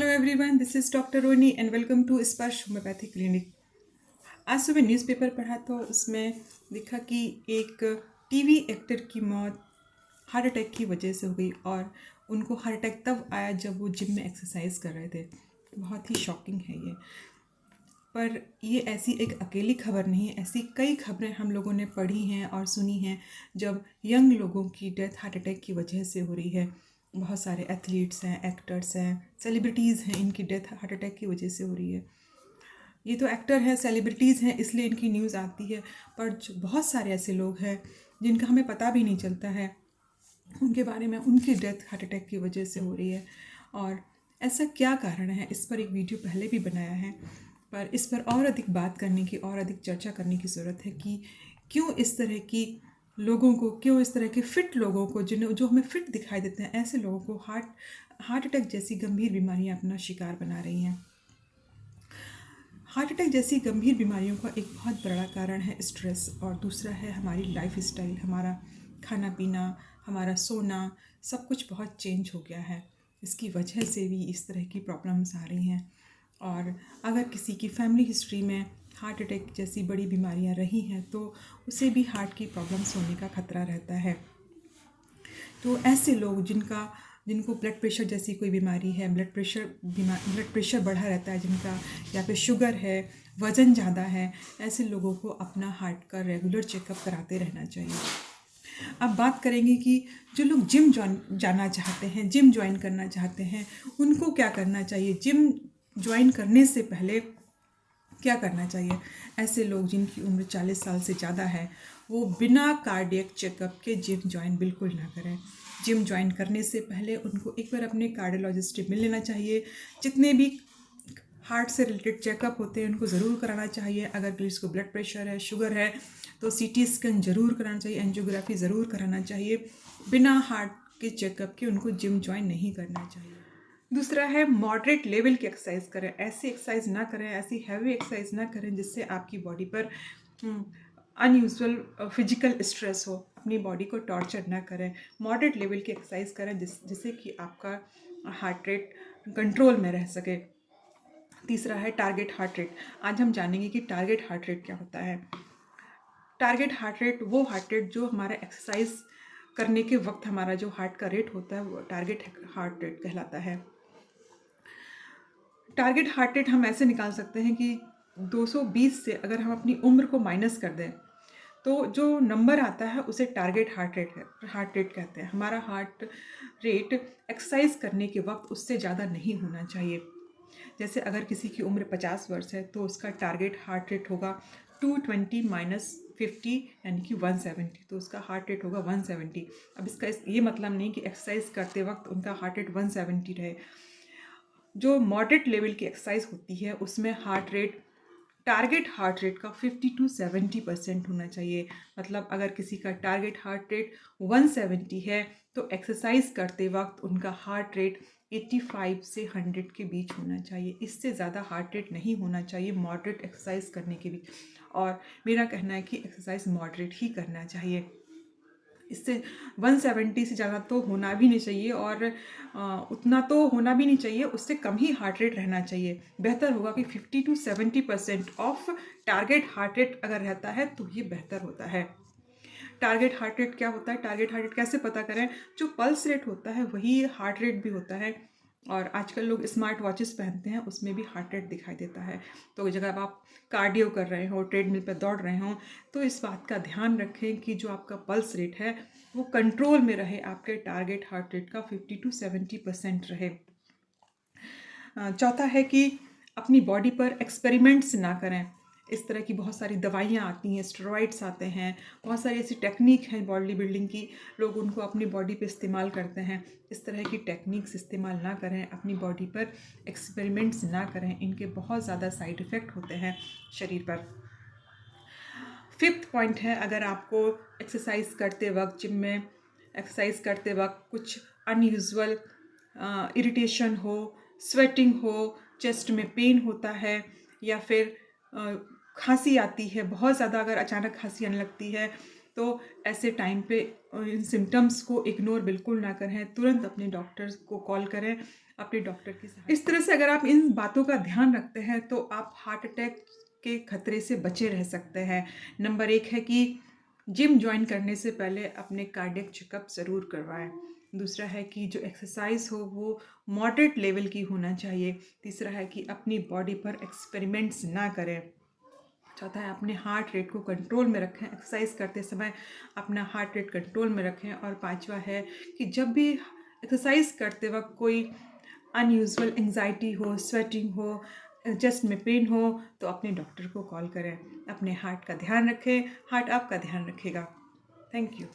everyone, this is Dr. Roni and welcome to स्पर्श homeopathy clinic. आज सुबह newspaper पढ़ा तो उसमें लिखा कि एक टीवी एक्टर की मौत हार्ट अटैक की वजह से हो गई और उनको हार्ट अटैक तब आया जब वो जिम में एक्सरसाइज कर रहे थे। बहुत ही शॉकिंग है ये। पर ये ऐसी एक अकेली खबर नहीं है, ऐसी कई खबरें हम लोगों ने पढ़ी हैं और सुनी हैं जब यंग लोगों की डेथ हार्ट अटैक की वजह से हो रही है। बहुत सारे एथलीट्स हैं, एक्टर्स हैं, सेलिब्रिटीज़ हैं, इनकी डेथ हार्ट अटैक की वजह से हो रही है। ये तो एक्टर हैं, सेलिब्रिटीज़ हैं, इसलिए इनकी न्यूज़ आती है, पर जो बहुत सारे ऐसे लोग हैं जिनका हमें पता भी नहीं चलता है उनके बारे में, उनकी डेथ हार्ट अटैक की वजह से हो रही है। और ऐसा क्या कारण है, इस पर एक वीडियो पहले भी बनाया है, पर इस पर और अधिक बात करने की और अधिक चर्चा करने की ज़रूरत है कि क्यों इस तरह की लोगों को, क्यों इस तरह के फ़िट लोगों को, जो हमें फ़िट दिखाई देते हैं, ऐसे लोगों को हार्ट अटैक जैसी गंभीर बीमारियां अपना शिकार बना रही हैं। हार्ट अटैक जैसी गंभीर बीमारियों का एक बहुत बड़ा कारण है स्ट्रेस, और दूसरा है हमारी लाइफ स्टाइल, हमारा खाना पीना, हमारा सोना, सब कुछ बहुत चेंज हो गया है। इसकी वजह से भी इस तरह की प्रॉब्लम्स आ रही हैं। और अगर किसी की फैमिली हिस्ट्री में हार्ट अटैक जैसी बड़ी बीमारियां रही हैं तो उसे भी हार्ट की प्रॉब्लम्स होने का खतरा रहता है। तो ऐसे लोग जिनको ब्लड प्रेशर जैसी कोई बीमारी है, ब्लड प्रेशर बढ़ा रहता है जिनका, या फिर शुगर है, वज़न ज़्यादा है, ऐसे लोगों को अपना हार्ट का रेगुलर चेकअप कराते रहना चाहिए। अब बात करेंगे कि जो लोग जिम जाना चाहते हैं, जिम ज्वाइन करना चाहते हैं, उनको क्या करना चाहिए, जिम ज्वाइन करने से पहले क्या करना चाहिए। ऐसे लोग जिनकी उम्र 40 साल से ज़्यादा है वो बिना कार्डियक चेकअप के जिम ज्वाइन बिल्कुल ना करें। जिम ज्वाइन करने से पहले उनको एक बार अपने कार्डियोलॉजिस्ट से मिल लेना चाहिए। जितने भी हार्ट से रिलेटेड चेकअप होते हैं उनको ज़रूर कराना चाहिए। अगर किसी को ब्लड प्रेशर है, शुगर है, तो सीटी स्कैन ज़रूर कराना चाहिए, एंजियोग्राफी ज़रूर कराना चाहिए। बिना हार्ट के चेकअप के उनको जिम ज्वाइन नहीं करना चाहिए। दूसरा है मॉडरेट लेवल की एक्सरसाइज करें। ऐसी एक्सरसाइज ना करें, ऐसी हैवी एक्सरसाइज ना करें जिससे आपकी बॉडी पर अनयूजुअल फिजिकल स्ट्रेस हो। अपनी बॉडी को टॉर्चर ना करें, मॉडरेट लेवल की एक्सरसाइज करें जिससे कि आपका हार्ट रेट कंट्रोल में रह सके। तीसरा है टारगेट हार्ट रेट। आज हम जानेंगे कि टारगेट हार्ट रेट क्या होता है। टारगेट हार्ट रेट वो हार्ट रेट जो हमारा एक्सरसाइज करने के वक्त हमारा जो हार्ट का रेट होता है वो टारगेट हार्ट रेट कहलाता है। टारगेट हार्ट रेट हम ऐसे निकाल सकते हैं कि 220 से अगर हम अपनी उम्र को माइनस कर दें तो जो नंबर आता है उसे टारगेट हार्ट रेट कहते हैं। हमारा हार्ट रेट एक्सरसाइज करने के वक्त उससे ज़्यादा नहीं होना चाहिए। जैसे अगर किसी की उम्र 50 वर्ष है तो उसका टारगेट हार्ट रेट होगा 220 माइनस 50 यानी कि 170, तो उसका हार्ट रेट होगा 170। अब इसका ये मतलब नहीं कि एक्सरसाइज करते वक्त उनका हार्ट रेट 170 रहे। जो मॉडरेट लेवल की एक्सरसाइज होती है उसमें heart rate, target heart rate का 50 to 70% होना चाहिए। मतलब अगर किसी का टारगेट हार्ट रेट 170 है तो एक्सरसाइज करते वक्त उनका हार्ट रेट 85 से 100 के बीच होना चाहिए। इससे ज़्यादा हार्ट रेट नहीं होना चाहिए मॉडरेट एक्सरसाइज करने के बीच। और मेरा कहना है कि एक्सरसाइज मॉडरेट ही करना चाहिए। इससे 170 से ज़्यादा तो होना भी नहीं चाहिए, और उतना तो होना भी नहीं चाहिए, उससे कम ही हार्ट रेट रहना चाहिए। बेहतर होगा कि 50 to 70% of target heart rate अगर रहता है तो ये बेहतर होता है। टारगेट हार्ट रेट क्या होता है, टारगेट हार्ट रेट कैसे पता करें। जो पल्स रेट होता है वही हार्ट रेट भी होता है, और आजकल लोग स्मार्ट वॉचेस पहनते हैं उसमें भी हार्ट रेट दिखाई देता है। तो जब आप कार्डियो कर रहे हो, ट्रेडमिल पर दौड़ रहे हो, तो इस बात का ध्यान रखें कि जो आपका पल्स रेट है वो कंट्रोल में रहे, आपके टारगेट हार्ट रेट का 50 to 70% रहे। चौथा है कि अपनी बॉडी पर एक्सपेरिमेंट्स ना करें। इस तरह की बहुत सारी दवाइयाँ आती हैं, स्टेरॉइड्स आते हैं, बहुत सारी ऐसी टेक्निक हैं बॉडी बिल्डिंग की, लोग उनको अपनी बॉडी पे इस्तेमाल करते हैं। इस तरह की टेक्निक्स इस्तेमाल ना करें, अपनी बॉडी पर एक्सपेरिमेंट्स ना करें, इनके बहुत ज़्यादा साइड इफ़ेक्ट होते हैं शरीर पर। फिफ्थ पॉइंट है, अगर आपको एक्सरसाइज करते वक्त, जिम में एक्सरसाइज करते वक्त कुछ अनयूजुअल इरिटेशन हो, स्वेटिंग हो, चेस्ट में पेन होता है, या फिर खांसी आती है बहुत ज़्यादा, अगर अचानक खांसी आने लगती है तो ऐसे टाइम पे इन सिम्टम्स को इग्नोर बिल्कुल ना करें, तुरंत अपने डॉक्टर को कॉल करें। अपने डॉक्टर की सहायता। इस तरह से अगर आप इन बातों का ध्यान रखते हैं तो आप हार्ट अटैक के खतरे से बचे रह सकते हैं। नंबर 1 है कि जिम जॉइन करने से पहले अपने कार्डियक चेकअप ज़रूर करवाएँ। दूसरा है कि जो एक्सरसाइज़ हो वो मॉडरेट लेवल की होना चाहिए। तीसरा है कि अपनी बॉडी पर एक्सपेरिमेंट्स ना करें। चौथा है अपने हार्ट रेट को कंट्रोल में रखें, एक्सरसाइज करते समय अपना हार्ट रेट कंट्रोल में रखें। और पांचवा है कि जब भी एक्सरसाइज करते वक्त कोई अनयूजुअल एंजाइटी हो, स्वेटिंग हो, चेस्ट में पेन हो तो अपने डॉक्टर को कॉल करें। अपने हार्ट का ध्यान रखें, हार्ट आपका ध्यान रखेगा। Thank you.